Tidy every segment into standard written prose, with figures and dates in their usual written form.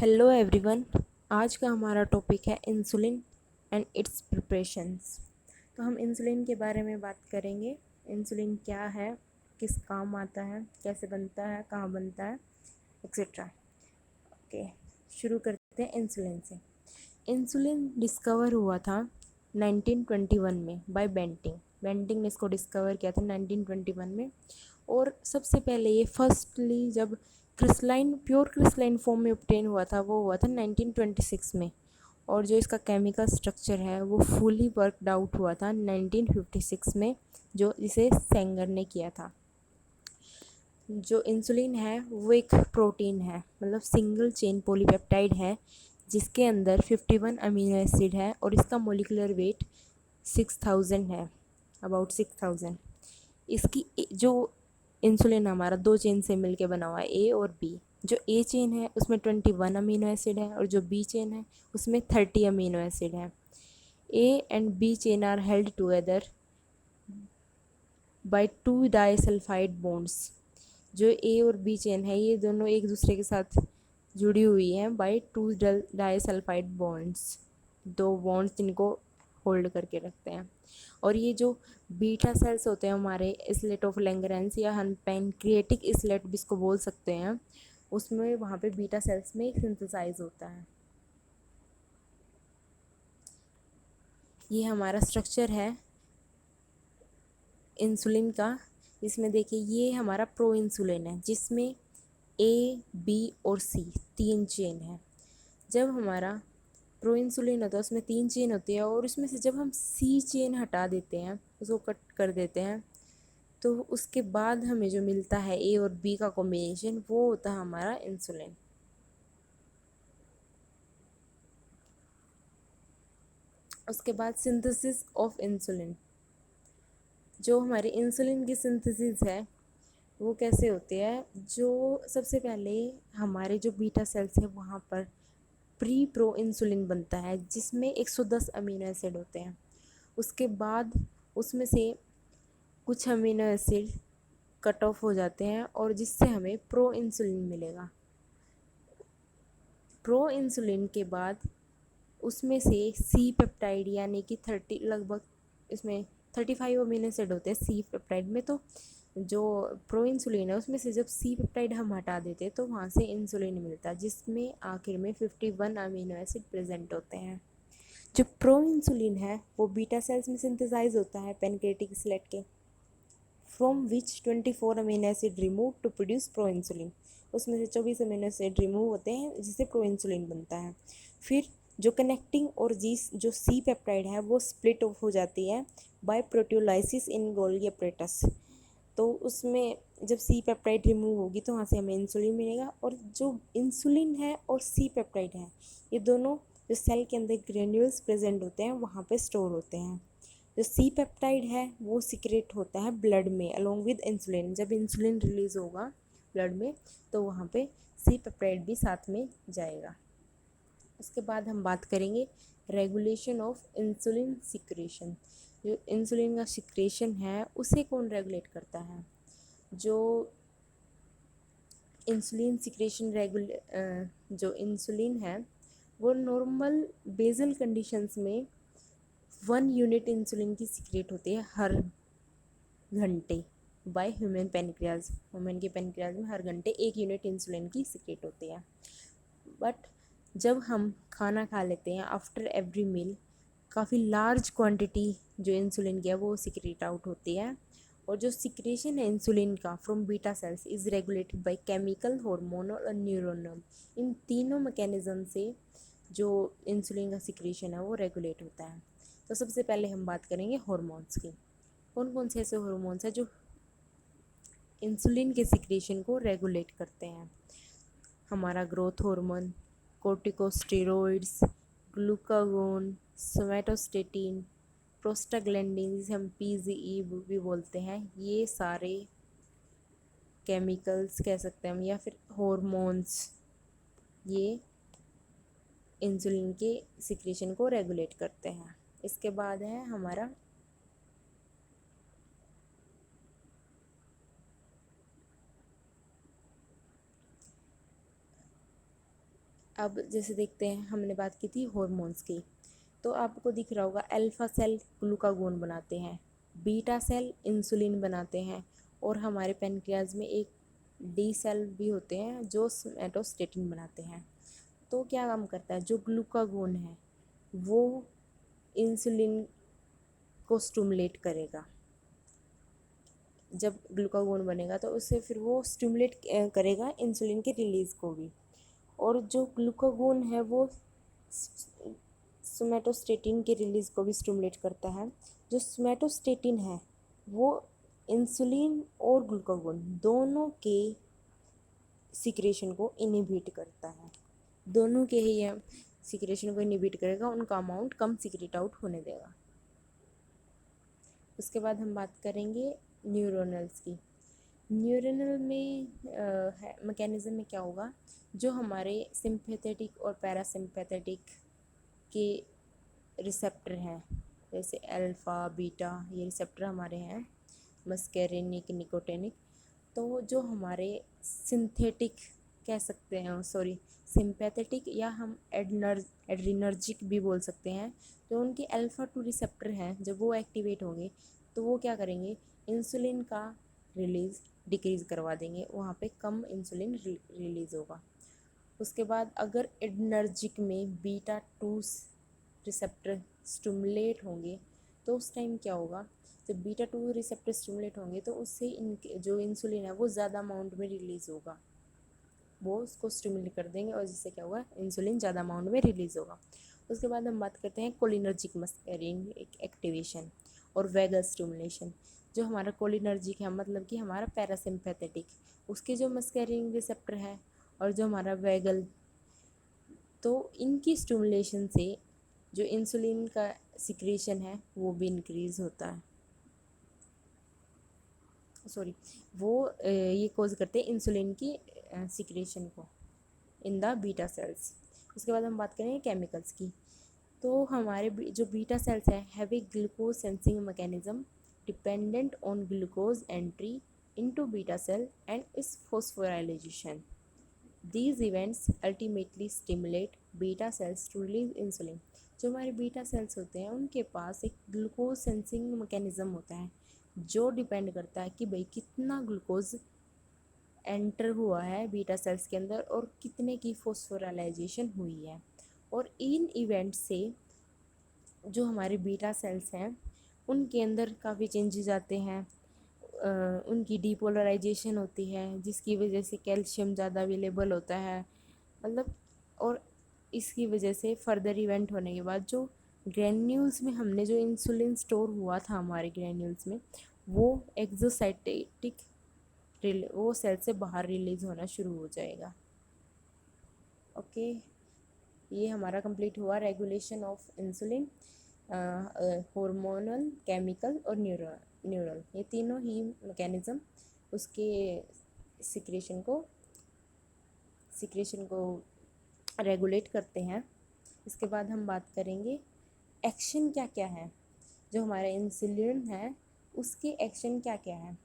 Hello everyone. आज का हमारा टॉपिक है इंसुलिन एंड इट्स प्रिपरेशंस। तो हम इंसुलिन के बारे में बात करेंगे। इंसुलिन क्या है, किस काम आता है, कैसे बनता है, कहाँ बनता है, एक्सेट्रा। ओके, शुरू करते हैं इंसुलिन से। इंसुलिन डिस्कवर हुआ था 1921 में बाय बेंटिंग। बेंटिंग ने इसको डिस्कवर किया था 1921 में। और सबसे पहले ये फर्स्टली जब क्रिस्टलाइन प्योर क्रिस्टलाइन फॉर्म में ऑब्टेन हुआ था वो हुआ था 1926 में। और जो इसका केमिकल स्ट्रक्चर है वो फुली वर्कड आउट हुआ था 1956 में, जो इसे सेंगर ने किया था। जो इंसुलिन है वो एक प्रोटीन है, मतलब सिंगल चेन पॉलीपेप्टाइड है, जिसके अंदर 51 अमीनो एसिड है और इसका मोलिकुलर वेट 6000 है, अबाउट 6000। इसकी जो इंसुलिन हमारा दो चेन से मिलके बना हुआ है, ए और बी। जो ए चेन है उसमें 21 अमीनो एसिड है और जो बी चेन है उसमें 30 अमीनो एसिड है। A and B chain are held together by two disulphide bonds. जो ए और बी चेन है ये दोनों एक दूसरे के साथ जुड़ी हुई हैं बाय टू डाइसल्फाइड बॉन्ड्स। दो बॉन्ड्स इनको होल्ड करके रखते हैं। और ये जो बीटा सेल्स होते हैं हमारे इसलेट ऑफ लैंगरेंस, या हम पैनक्रिएटिक इसलेट भी इसको बोल सकते हैं, उसमें वहाँ पे बीटा सेल्स में एक सिंथेसाइज होता है। ये हमारा स्ट्रक्चर है इंसुलिन का। इसमें देखिए ये हमारा प्रो इंसुलिन है जिसमें ए बी और सी तीन चेन है। जब हमारा प्रो इंसुलिन होता है उसमें तीन चेन होती है और उसमें से जब हम सी चेन हटा देते हैं, उसको कट कर देते हैं, तो उसके बाद हमें जो मिलता है ए और बी का कॉम्बिनेशन वो होता है हमारा इंसुलिन। उसके बाद सिंथेसिस ऑफ इंसुलिन। जो हमारी इंसुलिन की सिंथेसिस है वो कैसे होती है। जो सबसे पहले हमारे जो बीटा सेल्स है वहाँ पर प्री प्रो इंसुलिन बनता है जिसमें 110 अमीनो एसिड होते हैं। उसके बाद उसमें से कुछ अमीनो एसिड कट ऑफ हो जाते हैं और जिससे हमें प्रो इंसुलिन मिलेगा। प्रो इंसुलिन के बाद उसमें से सी पेप्टाइड यानी कि 30 लगभग इसमें 35 अमीनो एसिड होते हैं सी पेप्टाइड में। तो जो प्रो इंसुलिन है उसमें से जब सी पेप्टाइड हम हटा देते हैं तो वहाँ से इंसुलिन मिलता है जिसमें आखिर में 51 अमीनो एसिड प्रेजेंट होते हैं। जो प्रो इंसुलिन है वो बीटा सेल्स में सिंथेसाइज होता है पेनक्रिएटिक स्लेट के, from which 24 amino acid remove to produce proinsulin. उसमें से 24 अमीनो एसिड रिमूव होते हैं जिससे प्रो इंसुलिन बनता है। फिर जो कनेक्टिंग और जी जो सी पेप्टाइड है वो स्प्लिट ऑफ हो जाती है बाय प्रोटियोलाइसिस इन गोल्गी अपरेटस। तो उसमें जब सी पेप्टाइड रिमूव होगी तो वहाँ से हमें इंसुलिन मिलेगा। और जो इंसुलिन है और सी पेप्टाइड है ये दोनों जो सेल के अंदर ग्रेन्यूल्स प्रेजेंट होते हैं वहाँ पे स्टोर होते हैं। जो सी पेप्टाइड है वो सिक्रेट होता है ब्लड में अलोंग विद इंसुलिन। जब इंसुलिन रिलीज होगा ब्लड में तो वहाँ पे सी पेप्टाइड भी साथ में जाएगा। उसके बाद हम बात करेंगे रेगुलेशन ऑफ इंसुलिन सिक्रेशन। जो इंसुलिन का सिक्रेशन है उसे कौन रेगुलेट करता है। जो इंसुलिन सिक्रेशन जो इंसुलिन है वो नॉर्मल बेसल कंडीशंस में 1 यूनिट इंसुलिन की सिक्रेट होती है हर घंटे बाय ह्यूमन पेनक्रियाज। ह्यूमन के पेनक्रियाज में हर घंटे 1 यूनिट इंसुलिन की सिक्रेट होती है। बट जब हम खाना खा लेते हैं आफ्टर एवरी मील काफ़ी लार्ज क्वांटिटी जो इंसुलिन की है वो सिक्रेट आउट होती है। और जो सिक्रेशन है इंसुलिन का from beta cells is regulated by chemical, hormonal और न्यूरोनल। इन तीनों मैकेनिज्म से जो इंसुलिन का सिक्रेशन है वो रेगुलेट होता है। तो सबसे पहले हम बात करेंगे हार्मोन्स की। कौन कौन से ऐसे हार्मोन्स हैं जो इंसुलिन के सिक्रेशन को रेगुलेट करते हैं। हमारा growth hormone, corticosteroids, glucagon, somatostatin, prostaglandin जिसे हम पीजीई भी बोलते हैं, ये सारे केमिकल्स कह सकते हैं हम या फिर हॉर्मोन्स, ये इंसुलिन के सिक्रेशन को रेगुलेट करते हैं। इसके बाद है हमारा अब जैसे देखते हैं, हमने बात की थी हॉर्मोन्स की, तो आपको दिख रहा होगा अल्फ़ा सेल ग्लूकागोन बनाते हैं, बीटा सेल इंसुलिन बनाते हैं, और हमारे पेनक्रियाज में एक डी सेल भी होते हैं जो सोमैटोस्टेटिन बनाते हैं। तो क्या काम करता है, जो ग्लूकागोन है वो इंसुलिन को स्टिमुलेट करेगा। जब ग्लूकागोन बनेगा तो उससे फिर वो स्टिमुलेट करेगा इंसुलिन के रिलीज़ को भी। और जो ग्लूकागोन है वो सोमैटोस्टेटिन के रिलीज़ को भी स्टिमुलेट करता है। जो सोमैटोस्टेटिन है वो इंसुलिन और ग्लूकागोन दोनों के सिक्रेशन को इनहिबिट करता है। दोनों के ही ये सिक्रेशन को इनहिबिट करेगा, उनका अमाउंट कम सिक्रेट आउट होने देगा। उसके बाद हम बात करेंगे न्यूरोनल्स की। न्यूरोनल में मैकेनिज़्म में क्या होगा, जो हमारे सिंपैथेटिक और पैरासिम्पैथेटिक के रिसेप्टर हैं, जैसे अल्फ़ा बीटा, ये रिसेप्टर हमारे हैं, मस्कैरिनिक निकोटिनिक। तो जो हमारे सिंथेटिक कह सकते हैं, सॉरी सिंपैथेटिक या हम एड्रिनर्जिक भी बोल सकते हैं, तो उनके अल्फ़ा 2 रिसेप्टर हैं, जब वो एक्टिवेट होंगे तो वो क्या करेंगे, इंसुलिन का रिलीज़ डिक्रीज़ करवा देंगे, वहाँ पे कम इंसुलिन रिलीज़ होगा। उसके बाद अगर एड्रिनर्जिक में बीटा 2 रिसेप्टर स्टिमुलेट होंगे तो उस टाइम क्या होगा, जब बीटा 2 रिसेप्टर स्टिमुलेट होंगे तो उससे इनके जो इंसुलिन है वो ज़्यादा अमाउंट में रिलीज़ होगा, वो उसको स्टिमुलेट कर देंगे और जिससे क्या होगा, इंसुलिन ज़्यादा अमाउंट में रिलीज़ होगा। उसके बाद हम बात करते हैं कोलिनर्जिक मस्कैरिन एक्टिवेशन और वैगल स्टिमुलेशन। जो हमारा कोलिनर्जिक है मतलब कि हमारा पैरासिम्पैथेटिक, उसके जो मस्कैरिन रिसेप्टर है और जो हमारा वैगल, तो इनकी स्टिमुलेशन से जो इंसुलिन का सिक्रेशन है वो भी इंक्रीज़ होता है, सॉरी वो ये कोज करते हैं इंसुलिन की सिक्रेशन को इन द बीटा सेल्स। उसके बाद हम बात करेंगे केमिकल्स की। तो हमारे जो बीटा सेल्स हैं have a glucose sensing mechanism dependent on glucose entry into beta cell and its phosphorylation. These events ultimately stimulate beta cells to release insulin। जो हमारे बीटा सेल्स होते हैं उनके पास एक ग्लूकोज सेंसिंग मैकेनिज़्म होता है जो डिपेंड करता है कि भाई कितना ग्लूकोज एंटर हुआ है बीटा सेल्स के अंदर और कितने की फॉस्फोराइलेशन हुई है। और इन इवेंट से जो हमारे बीटा सेल्स हैं उनके अंदर काफ़ी चेंजेस आते हैं, उनकी डीपोलराइजेशन होती है जिसकी वजह से कैल्शियम ज़्यादा अवेलेबल होता है, मतलब, और इसकी वजह से फर्दर इवेंट होने के बाद जो ग्रैन्यूल्स में हमने जो इंसुलिन स्टोर हुआ था हमारे ग्रैन्यूल्स में, वो एक्सोसाइटेटिक वो सेल से बाहर रिलीज़ होना शुरू हो जाएगा। ओके, ये हमारा कंप्लीट हुआ regulation of insulin, hormonal, chemical और न्यूरल, ये तीनों ही मैकेनिज़्म उसके सिक्रेशन को रेगुलेट करते हैं। इसके बाद हम बात करेंगे एक्शन क्या क्या है, जो हमारा इंसुलिन है उसके एक्शन क्या क्या है।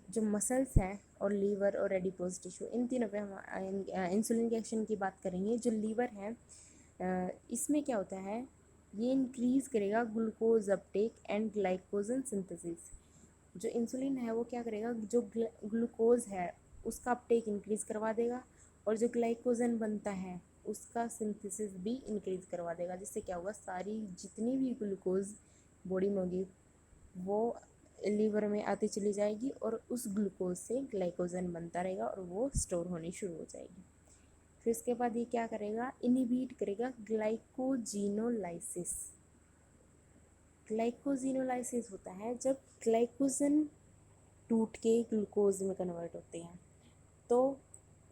जो मसल्स हैं और लीवर और एडिपोज टिश्यू, इन तीनों पे हम इंसुलिन के एक्शन की बात करेंगे। जो लीवर है इसमें क्या होता है, ये इंक्रीज़ करेगा glucose Uptake and glycogen synthesis. जो इंसुलिन है वो क्या करेगा, जो ग्लूकोज है उसका अपटेक इंक्रीज़ करवा देगा और जो ग्लाइकोजन बनता है उसका सिंथेसिस भी इंक्रीज़ करवा देगा, जिससे क्या होगा, सारी जितनी भी ग्लूकोज बॉडी में होगी वो लीवर में आती चली जाएगी और उस ग्लूकोज से ग्लाइकोजन बनता रहेगा और वो स्टोर होनी शुरू हो जाएगी। फिर इसके बाद ये क्या करेगा, इनहिबिट करेगा ग्लाइकोजिनोलाइसिस। ग्लाइकोजिनोलाइसिस होता है जब ग्लाइकोजन टूट के ग्लूकोज में कन्वर्ट होते हैं, तो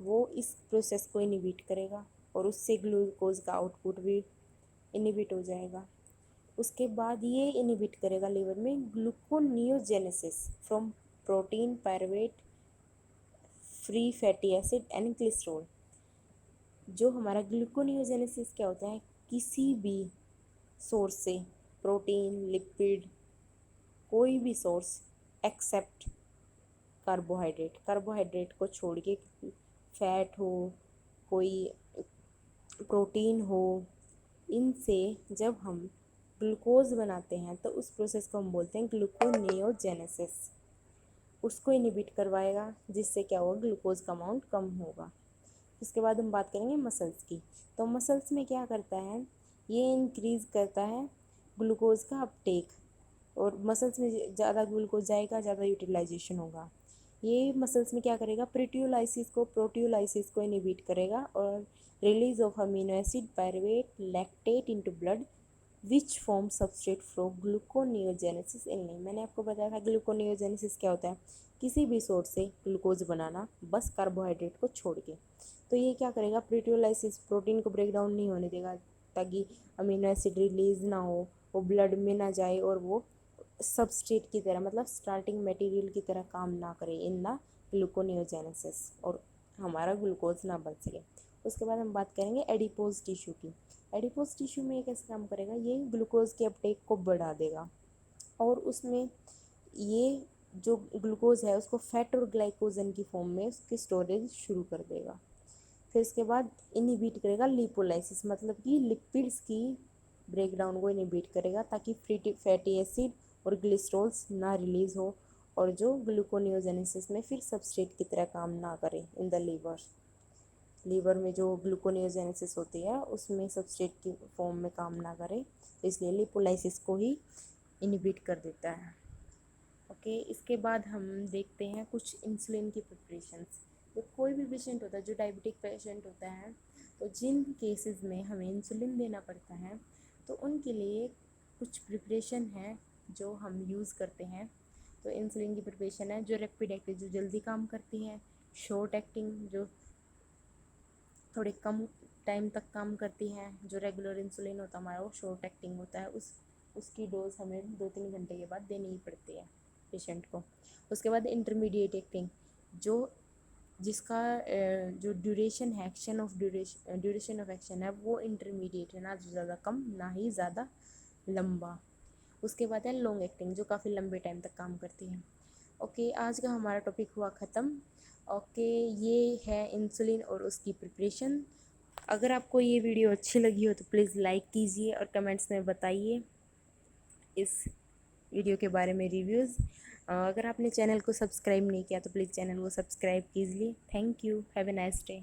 वो इस प्रोसेस को इनहिबिट करेगा और उससे ग्लूकोज का आउटपुट भी इनहिबिट हो जाएगा। उसके बाद ये इनहिबिट करेगा लीवर में gluconeogenesis from protein, pyruvate, free fatty acid and glycerol. जो हमारा ग्लूकोनियोजेनेसिस क्या होता है, किसी भी सोर्स से प्रोटीन, लिपिड, कोई भी सोर्स एक्सेप्ट कार्बोहाइड्रेट को छोड़ के फैट हो, कोई प्रोटीन हो, इनसे जब हम ग्लूकोज बनाते हैं तो उस प्रोसेस को हम बोलते हैं ग्लूकोनियोजेनेसिस। उसको इनिबिट करवाएगा, जिससे क्या होगा, ग्लूकोज का अमाउंट कम होगा। इसके बाद हम बात करेंगे मसल्स की। तो मसल्स में क्या करता है, ये इंक्रीज़ करता है ग्लूकोज का अपटेक, और मसल्स में ज़्यादा ग्लूकोज जाएगा, ज़्यादा यूटिलाइजेशन होगा। ये मसल्स में क्या करेगा, प्रोटियोलाइसिस को इनिबिट करेगा और release of amino acid pyruvate lactate into blood which form substrate for gluconeogenesis in living. मैंने आपको बताया था ग्लूकोनियोजेनेसिस क्या होता है, किसी भी सोर्स से ग्लूकोज बनाना, बस कार्बोहाइड्रेट को छोड़ के। तो ये क्या करेगा, प्रोटियोलाइसिस, प्रोटीन को ब्रेक डाउन नहीं होने देगा ताकि अमीनो एसिड रिलीज ना हो, वो ब्लड में ना जाए और वो सबस्ट्रेट की तरह, मतलब स्टार्टिंग मटेरियल की तरह काम ना करे इन द ग्लूकोनियोजेनेसिस, और हमारा ग्लूकोज ना बन सके। उसके बाद हम बात करेंगे एडिपोज टिश्यू की। एडिपोज टिश्यू में ये कैसे काम करेगा, ये ग्लूकोज के अपटेक को बढ़ा देगा और उसमें ये जो ग्लूकोज है उसको फैट और ग्लाइकोजन की फॉर्म में उसकी स्टोरेज शुरू कर देगा। फिर इसके बाद इनिबिट करेगा लिपोलाइसिस, मतलब कि लिपिड्स की ब्रेकडाउन को इनिबिट करेगा ताकि फैटी एसिड और ग्लिसरॉल्स ना रिलीज़ हो, और जो ग्लूकोनियोजेनेसिस में फिर सबस्ट्रेट की तरह काम ना करे इन द लीवर में जो ग्लूकोनियोजेनेसिस होती है उसमें सबस्ट्रेट की फॉर्म में काम ना करे, तो इसलिए लिपोलाइसिस को ही इनिबिट कर देता है। ओके, इसके बाद हम देखते हैं कुछ इंसुलिन की प्रिपरेशंस। जब कोई भी पेशेंट होता है, जो डायबिटिक पेशेंट होता है, तो जिन केसेस में हमें इंसुलिन देना पड़ता है तो उनके लिए कुछ प्रिपरेशन है जो हम यूज़ करते हैं। तो इंसुलिन की प्रिपरेशन है जो रैपिड एक्टिंग, जो जल्दी काम करती है, शॉर्ट एक्टिंग जो थोड़े कम टाइम तक काम करती हैं। जो रेगुलर इंसुलिन होता है हमारा वो शॉर्ट एक्टिंग होता है, उसकी डोज हमें 2-3 घंटे के बाद देनी ही पड़ती है पेशेंट को। उसके बाद इंटरमीडिएट एक्टिंग, जो जिसका जो ड्यूरेशन है, ड्यूरेशन ऑफ एक्शन है वो इंटरमीडिएट है, ना ज़्यादा कम ना ही ज़्यादा लंबा। उसके बाद है लॉन्ग एक्टिंग, जो काफ़ी लंबे टाइम तक काम करती है। ओके, आज का हमारा टॉपिक हुआ ख़त्म। ओके, ये है इंसुलिन और उसकी प्रिपरेशन। अगर आपको ये वीडियो अच्छी लगी हो तो प्लीज़ लाइक कीजिए और कमेंट्स में बताइए इस वीडियो के बारे में रिव्यूज़। अगर आपने चैनल को सब्सक्राइब नहीं किया तो प्लीज़ चैनल को सब्सक्राइब कीजिए। Thank you, have a nice day.